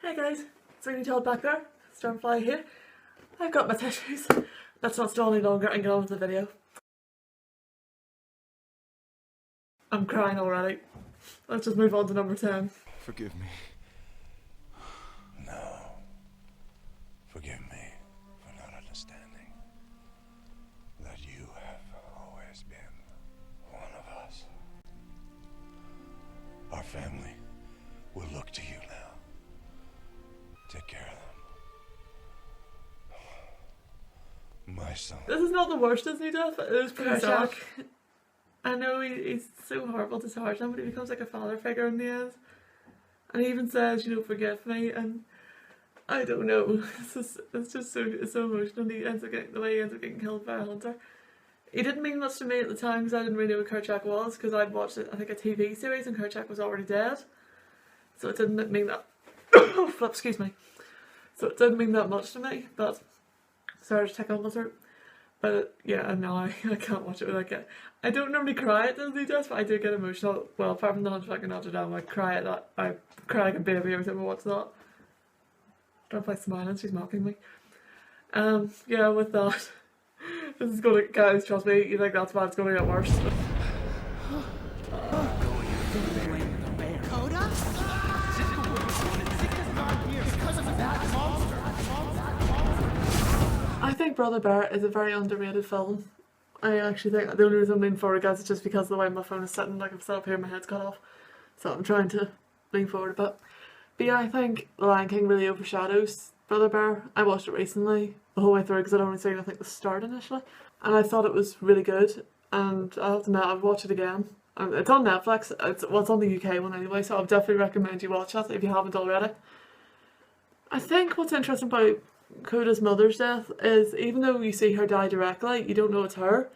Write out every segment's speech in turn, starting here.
Hey guys, it's Rainy Todd back there, Stormfly here. I've got my tissues. Let's not stall any longer and get on with the video. I'm crying already. Let's just move on to number 10. Forgive me. No. Forgive me for not understanding that you have always been one of us. Our family will look to you now. Take care of them. My son. This is not the worst Disney death, it is pretty sad. I know he's so horrible to Tarzan, but he becomes like a father figure in the end. And he even says, you know, forgive me, and I don't know, it's just so emotional. He ends up getting, the way he ends up getting killed by a hunter. He didn't mean much to me at the time because I didn't really know who Kerchak was, because I'd watched it, I think, a TV series and Kerchak was already dead. So it didn't mean that, oh flip, excuse me. So it didn't mean that much to me, but sorry to take on my throat. But yeah, and now I can't watch it without getting... I don't normally cry at Disney deaths, but I do get emotional. Well, apart from the Hunchback of Notre Dame, I cry at that. I cry like a baby every time I watch that. Don't like smiling, she's mocking me. Yeah, with that, this is gonna, guys, trust me, you think that's bad, it's gonna get worse. Koda? Because of that monster. I think Brother Bear is a very underrated film. I actually think the only reason I'm leaning forward, guys, is just because of the way my phone is sitting. Like, I'm sat up here, my head's cut off. So I'm trying to lean forward a bit. But yeah, I think The Lion King really overshadows Brother Bear. I watched it recently, the whole way through, because I'd only seen, I think, the start initially. And I thought it was really good. And I have to admit, I've watched it again. It's on Netflix. It's on the UK one anyway, so I would definitely recommend you watch it if you haven't already. I think what's interesting about Koda's mother's death is, even though you see her die directly, you don't know it's her.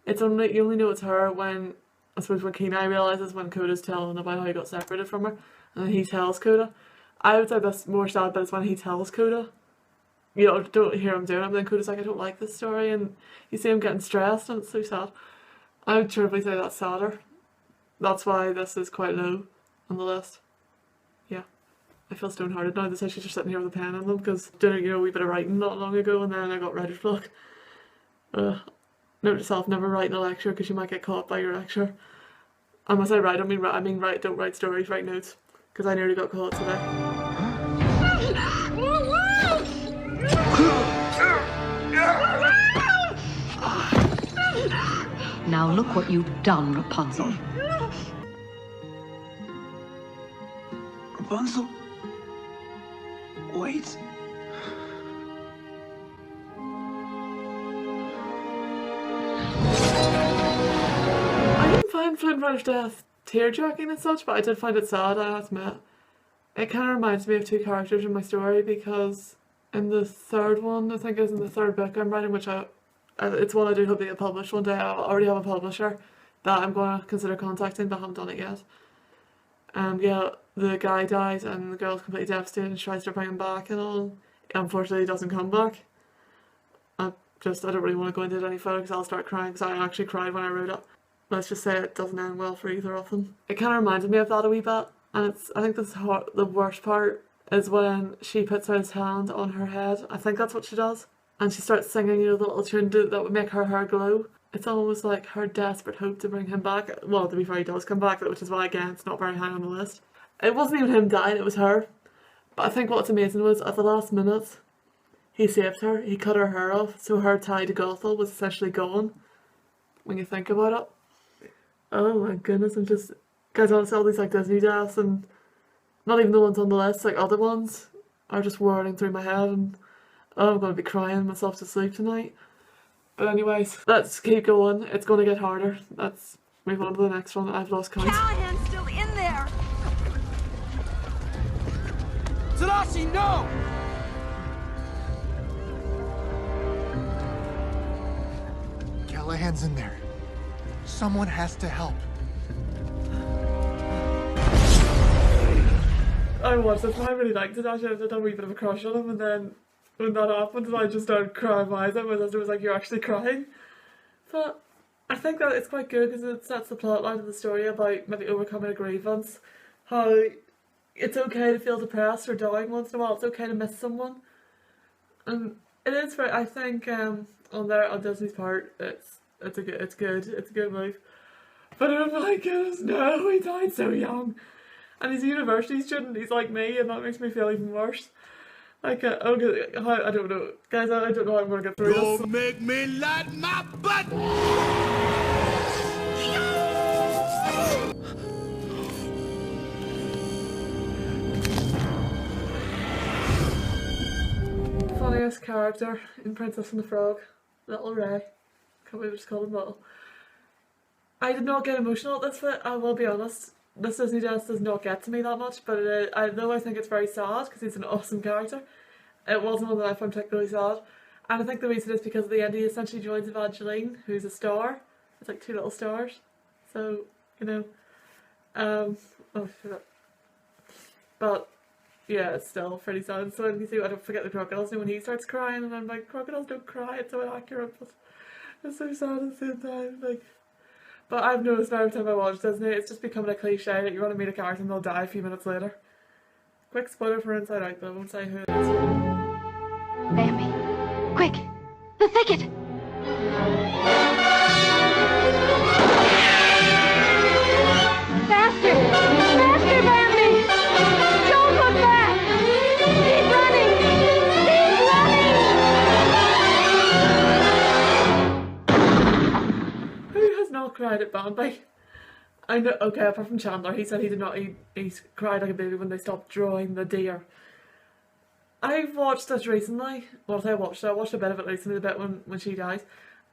You only know it's her when, I suppose, when Kenai realises, when Koda's telling about how he got separated from her, and then he tells Koda. I would say that's more sad, but it's when he tells Koda. You know, don't hear him doing it, but then Koda's like, I don't like this story, and you see him getting stressed, and it's so sad. I would truly say that's sadder. That's why this is quite low on the list. Yeah. I feel stone-hearted now. The tissues are sitting here with a pen in them because doing, you know, a wee bit of writing not long ago, and then I got writer's block. Note to yourself, never write in a lecture because you might get caught by your lecturer. And when I say write, I mean write, don't write stories, write notes. Because I nearly got caught today. Now look what you've done, Rapunzel. Rapunzel? Wait. I didn't find Flynn death tear-jerking and such, but I did find it sad, I have to admit. It kind of reminds me of two characters in my story, because in the third one, I think it was in the third book I'm writing, which it's one I do hope to get published one day. I already have a publisher that I'm going to consider contacting, but I haven't done it yet. Yeah, the guy dies and the girl's completely devastated and tries to bring him back and all. Unfortunately, he doesn't come back. I don't really want to go into it any further because I'll start crying, because I actually cried when I wrote it. Let's just say it doesn't end well for either of them. It kind of reminded me of that a wee bit, and I think the worst part is when she puts his hand on her head. I think that's what she does. And she starts singing, you know, the little tune that would make her hair glow. It's almost like her desperate hope to bring him back. Well, to be fair, he does come back, which is why, again, it's not very high on the list. It wasn't even him dying, it was her. But I think what's amazing was, at the last minute, he saved her. He cut her hair off, so her tie to Gothel was essentially gone, when you think about it. Oh my goodness, I'm just... Guys, honestly, all these like Disney deaths, and not even the ones on the list, like other ones, are just whirling through my head, and oh, I'm going to be crying myself to sleep tonight. But anyways, let's keep going. It's going to get harder. Let's move on to the next one. I've lost count. Callahan's still in there! Tadashi, no! Callahan's in there. Someone has to help. I watched this and I really liked Tadashi. I had a wee bit of a crush on him, and then when that happened, I just started crying my eyes out. My sister was like, "You're actually crying." But I think that it's quite good because it sets the plot line of the story about maybe overcoming a grievance. How it's okay to feel depressed or down once in a while. It's okay to miss someone. And it is very, I think on Disney's part, it's a good move. But oh my goodness, no, he died so young. And he's a university student, he's like me, and that makes me feel even worse. Like, okay, I don't know. Guys, I don't know how I'm going to get through this. Don't make me light my butt! Funniest character in Princess and the Frog, Little Ray. Can't believe we just called him Little. I did not get emotional at this bit, I will be honest. This Disney Dance does not get to me that much, but though I think it's very sad because he's an awesome character, it wasn't one that I found particularly sad. And I think the reason is because at the end he essentially joins Evangeline, who's a star. It's like two little stars. So, you know. Oh, shit. But, yeah, it's still pretty sad. So you see, I don't forget the crocodiles when he starts crying, and I'm like, crocodiles don't cry, it's so accurate, but it's so sad at the same time. Like, but I've noticed every time I watch Disney, it's just becoming a cliche that you want to meet a character and they'll die a few minutes later. Quick spoiler for Inside Out, but I won't say who it is. Bambi, quick! The thicket! Faster! Faster, Bambi! Don't look back! Keep running! Keep running! Who has not cried at Bambi? I know, okay, apart from Chandler, he said he did not, he cried like a baby when they stopped drawing the deer. I've watched this recently. Well, I watched a bit of it recently, the bit when she dies.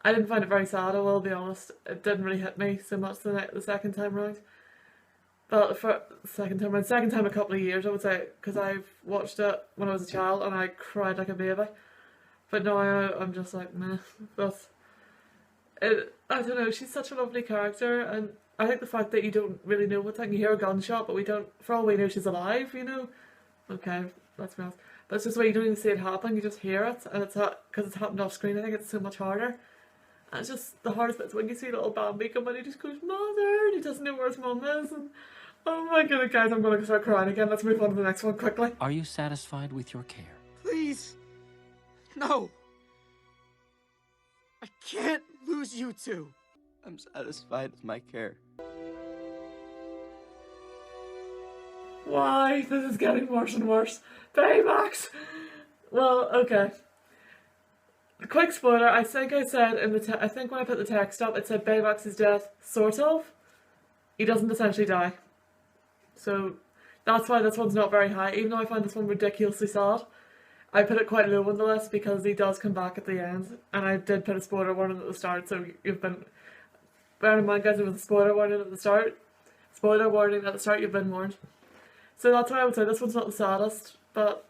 I didn't find it very sad, I will be honest. It didn't really hit me so much the second time round. But for second time a couple of years, I would say, because I've watched it when I was a child and I cried like a baby. But now I'm just like, meh. But I don't know, she's such a lovely character, and I think the fact that you don't really know what's happening, you hear a gunshot, but we don't, for all we know, she's alive, you know? Okay, let's be honest. But it's just the way you don't even see it happen, you just hear it, and it's because it's happened off screen, I think it's so much harder. And it's just the hardest bit is when you see little Bambi come and he just goes, "Mother," and he doesn't know where his mum is, and oh my goodness, guys, I'm going to start crying again. Let's move on to the next one quickly. Are you satisfied with your care? Please! No! I can't lose you two! I'm satisfied with my care. Why? This is getting worse and worse. Baymax! Well, okay. Quick spoiler, I think I said in the I think when I put the text up, it said Baymax's death, sort of. He doesn't essentially die. So that's why this one's not very high, even though I find this one ridiculously sad. I put it quite low on the list because he does come back at the end, and I did put a spoiler warning at the start, so you've been, bear in mind guys, there was a spoiler warning at the start. Spoiler warning at the start, you've been warned. So that's why I would say this one's not the saddest, but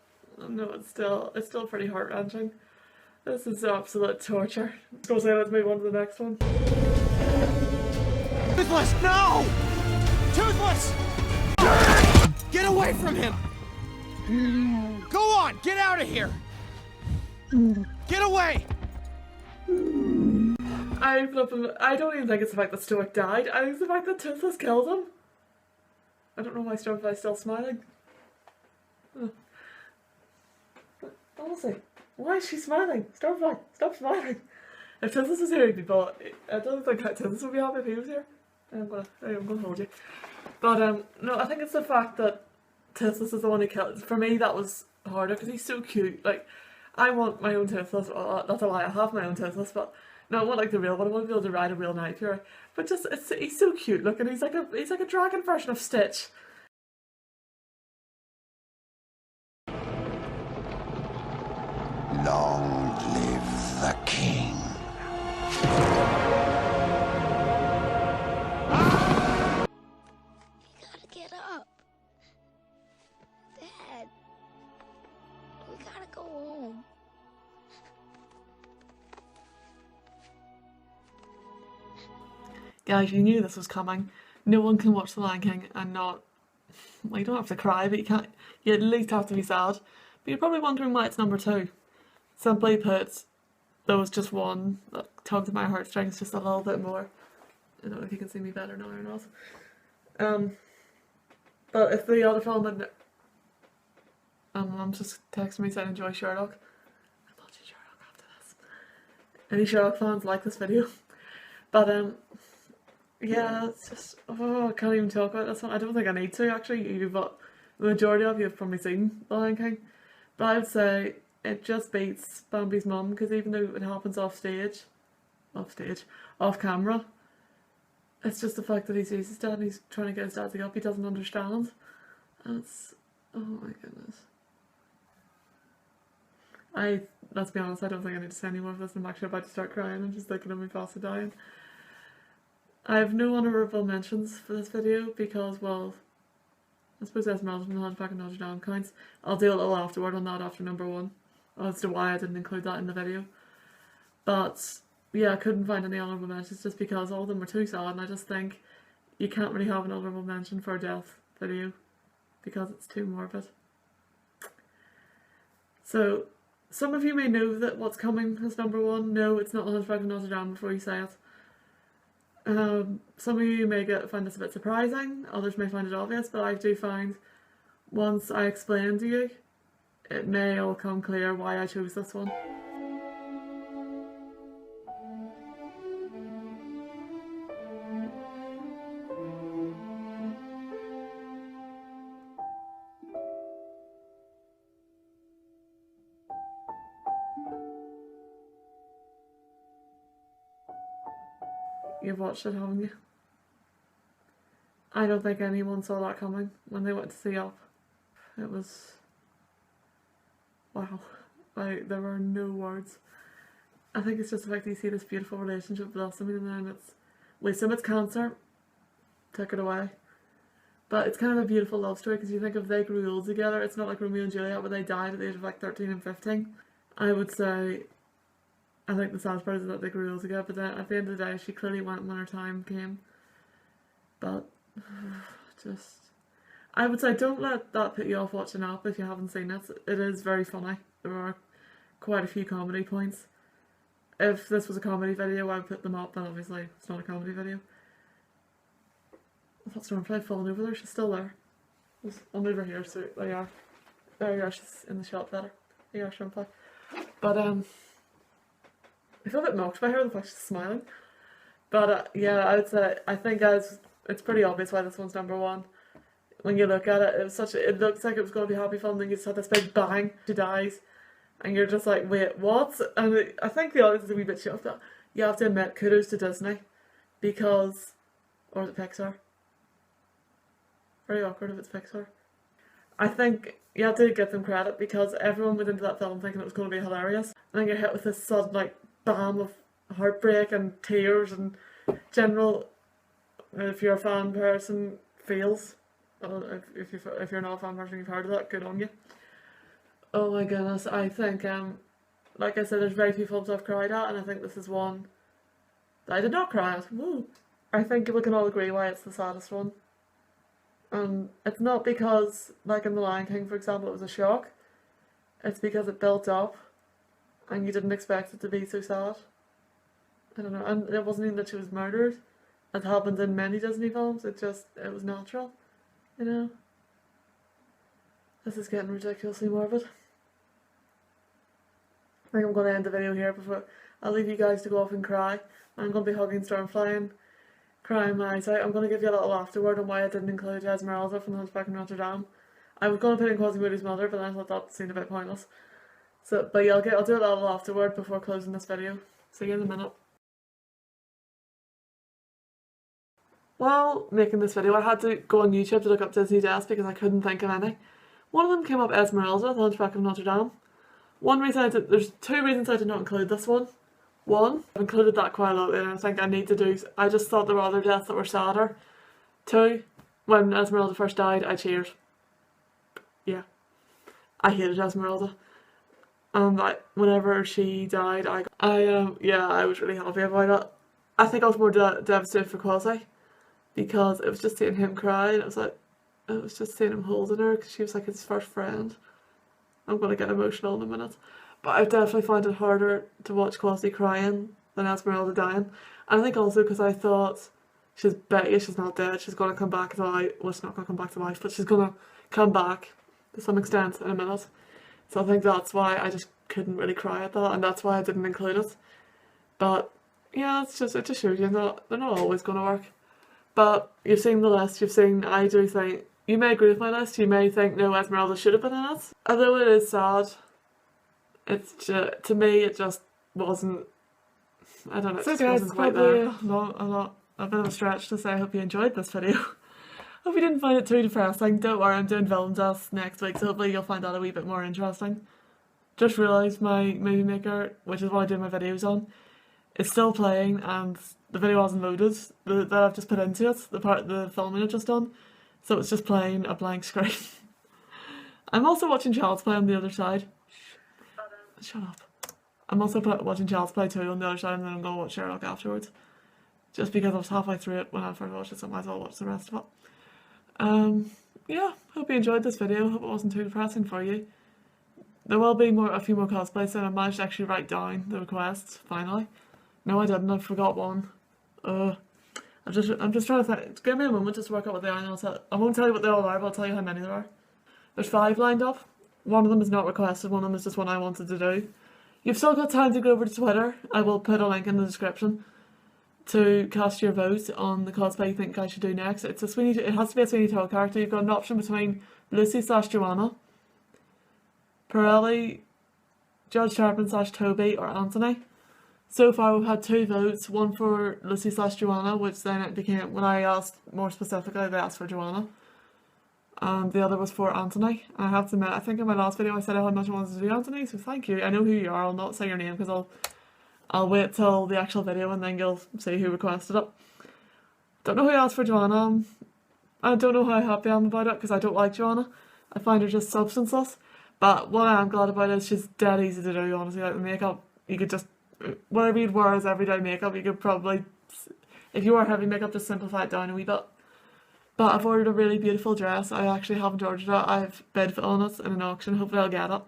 no, it's still pretty heart-wrenching. This is absolute torture. Go say let's move on to the next one. Toothless, no! Toothless! Get away from him! Go on, get out of here! Get away! I don't even think it's the fact that Stoic died. I think it's the fact that Toothless killed him. I don't know why Stormfly's still smiling. Oh. Honestly, why is she smiling? Stormfly, stop smiling. If Toothless was here, he'd be bought. I don't think Toothless would be happy if he was here. I'm gonna hold you. But no, I think it's the fact that Toothless is the one who killed. For me, that was harder because he's so cute. Like, I want my own Toothless. Well, that's a lie. I have my own Toothless, but no, I want like the real one. I want to be able to ride a real Night Fury. But just he's so cute looking. He's like a dragon version of Stitch. Long live the king. You gotta get up. Dad, we gotta go home. Guys, you knew this was coming. No one can watch The Lion King and not... Well, you don't have to cry, but you at least have to be sad. But you're probably wondering why it's number 2. Simply put, there was just one that tugged at my heartstrings just a little bit more. I don't know if you can see me better now or not. But if the other film and Mum's just texting me saying enjoy Sherlock. I'm watching Sherlock after this. Any Sherlock fans like this video? But yeah, it's just, oh, I can't even talk about this one. I don't think I need to actually, but the majority of you have probably seen The Lion King. But I would say it just beats Bambi's mum, because even though it happens off camera, it's just the fact that he sees his dad and he's trying to get his dad to get up, he doesn't understand. And it's, oh my goodness. Let's be honest, I don't think I need to say any more of this. I'm actually about to start crying. I'm just thinking of Mufasa dying. I have no honourable mentions for this video because, well, I suppose Esmeralda from the Hunchback of Notre Dame counts. I'll do a little afterward on that after number 1 as to why I didn't include that in the video. But yeah, I couldn't find any honourable mentions just because all of them were too sad, and I just think you can't really have an honourable mention for a death video because it's too morbid. So some of you may know that what's coming is number 1. No, it's not The Hunchback of Notre Dame before you say it. Some of you may find this a bit surprising, others may find it obvious, but I do find once I explain to you, it may all come clear why I chose this one. You've watched it, haven't you? I don't think anyone saw that coming when they went to see Up. It was... wow. There were no words. I think it's just the fact that you see this beautiful relationship blossoming and then we assume it's cancer. Took it away. But it's kind of a beautiful love story because you think if they grew old together, it's not like Romeo and Juliet where they died at the age of like 13 and 15. I would say... I think the sad part is that they grew old together, but then at the end of the day she clearly went when her time came. But just, I would say don't let that put you off watching Up if you haven't seen it. It is very funny. There are quite a few comedy points. If this was a comedy video I would put them up, but obviously it's not a comedy video. I thought Stormfly had fallen over there, she's still there. I'll move her here so there you are. There you are, she's in the shot better. There you are, Stormfly. But I feel a bit mocked by her, the fact she's smiling. But yeah, I would say, I think it's pretty obvious why this one's number 1. When you look at it, it looks like it was going to be a happy film, then you just had this big bang, she dies. And you're just like, wait, what? And I think the audience is a wee bit shocked that. You have to admit, kudos to Disney. Because, or is it Pixar? Very awkward if it's Pixar. I think you have to give them credit because everyone went into that film thinking it was going to be hilarious. And then you're hit with this sudden, like, bam of heartbreak and tears and general, if you're a fan person, feels. If you're not a fan person, you've heard of that, good on you. Oh my goodness, I think, like I said, there's very few films I've cried at, and I think this is one that I did not cry at. Woo! I think we can all agree why it's the saddest one. And it's not because, like in The Lion King for example, it was a shock. It's because it built up. And you didn't expect it to be so sad. I don't know, and it wasn't even that she was murdered. It happens in many Disney films, it was natural, you know. This is getting ridiculously morbid. I think I'm going to end the video here before I'll leave you guys to go off and cry. I'm going to be hugging Stormfly and crying my eyes out. I'm going to give you a little afterword on why I didn't include Esmeralda from The Hunchback of Notre Dame. I was going to put in Quasimodo's mother, but then I thought that seemed a bit pointless. So, but yeah, I'll do a little afterward before closing this video. See you in a minute. While making this video, I had to go on YouTube to look up Disney deaths because I couldn't think of any. One of them came up Esmeralda, The Hunchback of Notre Dame. There's 2 reasons I did not include this one. 1, I've included that quite a lot and I think I need to do, I just thought there were other deaths that were sadder. 2, when Esmeralda first died, I cheered. Yeah. I hated Esmeralda. And whenever she died, I was really happy about it. I think I was more devastated for Quasi because it was just seeing him cry and it was just seeing him holding her because she was like his first friend. I'm going to get emotional in a minute. But I definitely find it harder to watch Quasi crying than Esmeralda dying. And I think also because I thought she's not dead, she's going to come back to life. Well, she's not going to come back to life, but she's going to come back to some extent in a minute. So I think that's why I just couldn't really cry at that, and that's why I didn't include it. But yeah, it just shows you they're not always going to work. But you've seen the list, I do think, you may agree with my list, you may think, no, Esmeralda should have been in it. Although it is sad, it's just, to me, it just wasn't, I don't know, it just wasn't quite there. A bit of a stretch to say I hope you enjoyed this video. Hope you didn't find it too depressing. Don't worry, I'm doing Villain Deaths next week, so hopefully you'll find that a wee bit more interesting. Just realised my movie maker, which is what I do my videos on, is still playing, and the video hasn't loaded that I've just put into it, the filming I've just done, so it's just playing a blank screen. I'm also watching Child's Play on the other side. Shut up. I'm also watching Child's Play too on the other side, and then I'm going to watch Sherlock afterwards. Just because I was halfway through it when I first watched it, so I might as well watch the rest of it. Yeah, hope you enjoyed this video, hope it wasn't too depressing for you. There will be a few more cosplays, and I managed to actually write down the requests, finally. No, I didn't, I forgot one. I'm just trying to think. Give me a moment just to work out what they are, and I won't tell you what they all are, but I'll tell you how many there are. There's 5 lined up. One of them is not requested, one of them is just one I wanted to do. You've still got time to go over to Twitter. I will put a link in the description to cast your vote on the cosplay you think I should do next. It has to be a Sweeney Todd character. You've got an option between Lucy/Joanna, Pirelli, Judge Turpin/Toby, or Anthony. So far we've had 2 votes, one for Lucy/Joanna, which then it became, when I asked more specifically, they asked for Joanna. And the other was for Anthony. And I have to admit, I think in my last video I said how much I wanted to do Anthony, so thank you. I know who you are, I'll not say your name because I'll wait till the actual video and then you'll see who requested it. Don't know who asked for Joanna. I don't know how happy I am about it because I don't like Joanna. I find her just substanceless. But what I am glad about is she's dead easy to do, honestly. Like the makeup, you could just, whatever you'd wear as everyday makeup, you could probably, if you wear heavy makeup, just simplify it down a wee bit. But I've ordered a really beautiful dress. I actually haven't ordered it. I've bid on it in an auction. Hopefully I'll get it.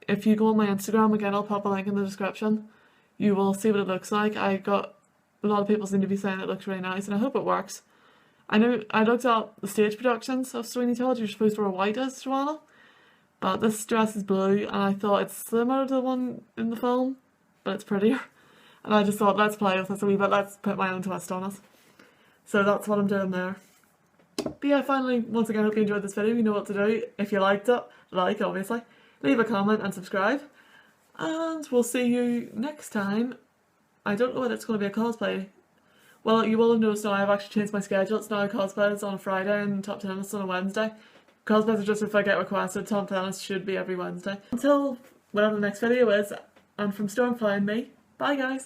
If you go on my Instagram, again I'll pop a link in the description, you will see what it looks like. I got a lot of people seem to be saying it looks really nice, and I hope it works. I know I looked at the stage productions of Sweeney Todd. You're supposed to wear white as Joanna, but this dress is blue, and I thought it's similar to the one in the film, but it's prettier. And I just thought, let's play with this a wee bit, let's put my own twist on it. So that's what I'm doing there. But yeah, finally, once again, hope you enjoyed this video. You know what to do. If you liked it, like, obviously. Leave a comment and subscribe. And we'll see you next time. I don't know whether it's going to be a cosplay. Well, you will have noticed now I've actually changed my schedule. It's now cosplays on a Friday and top tennis on a Wednesday. Cosplays are just if I get requested. Top tennis should be every Wednesday. Until whatever the next video is, and from Stormfly and me, bye guys.